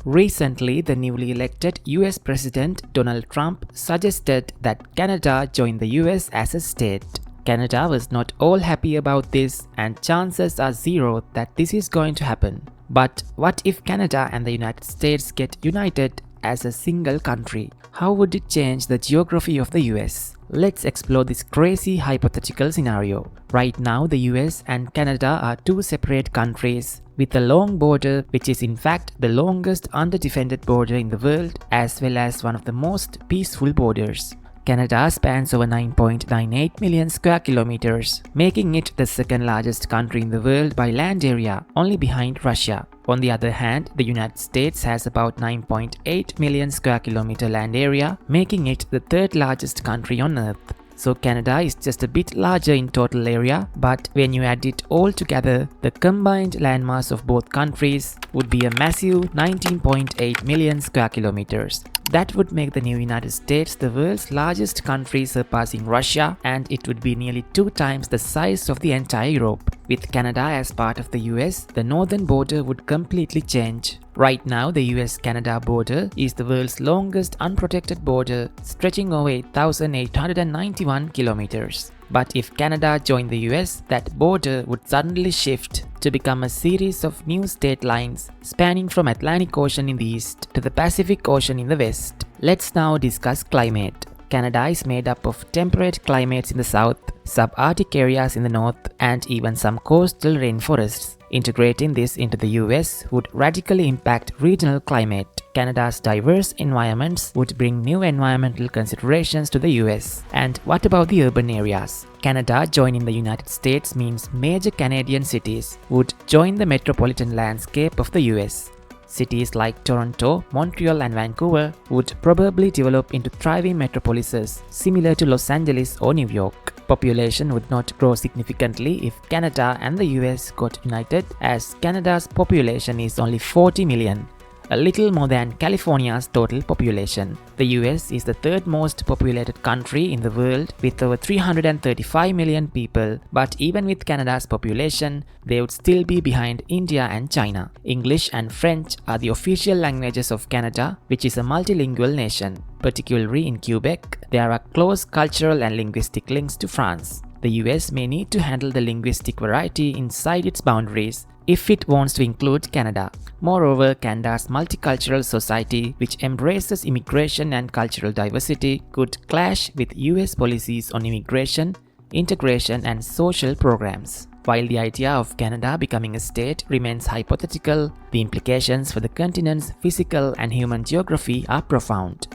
Recently, the newly elected US President Donald Trump suggested that Canada join the US as a state. Canada was not all happy about this, and chances are zero that this is going to happen. But what if Canada and the United States get united as a single country? How would it change the geography of the US? Let's explore this crazy hypothetical scenario. Right now, the US and Canada are two separate countries with a long border, which is in fact the longest underdefended border in the world, as well as one of the most peaceful borders. Canada spans over 9.98 million square kilometers, making it the second largest country in the world by land area, only behind Russia. On the other hand, the United States has about 9.8 million square kilometer land area, making it the third largest country on Earth. So Canada is just a bit larger in total area, but when you add it all together, the combined landmass of both countries would be a massive 19.8 million square kilometers. That would make the new United States the world's largest country, surpassing Russia, and it would be nearly 2 times the size of the entire Europe. With Canada as part of the US, the northern border would completely change. Right now, the US-Canada border is the world's longest unprotected border, stretching over 8,891 kilometers. But if Canada joined the US, that border would suddenly shift to become a series of new state lines spanning from Atlantic Ocean in the east to the Pacific Ocean in the west. Let's now discuss climate. Canada is made up of temperate climates in the south, subarctic areas in the north, and even some coastal rainforests. Integrating this into the US would radically impact regional climate. Canada's diverse environments would bring new environmental considerations to the US. And what about the urban areas? Canada joining the United States means major Canadian cities would join the metropolitan landscape of the US. Cities like Toronto, Montreal, and Vancouver would probably develop into thriving metropolises similar to Los Angeles or New York. Population would not grow significantly if Canada and the US got united, as Canada's population is only 40 million, a little more than California's total population. The US is the third most populated country in the world with over 335 million people, but even with Canada's population, they would still be behind India and China. English and French are the official languages of Canada, which is a multilingual nation. Particularly in Quebec, there are close cultural and linguistic links to France. The US may need to handle the linguistic variety inside its boundaries if it wants to include Canada. Moreover, Canada's multicultural society, which embraces immigration and cultural diversity, could clash with US policies on immigration, integration, and social programs. While the idea of Canada becoming a state remains hypothetical, the implications for the continent's physical and human geography are profound.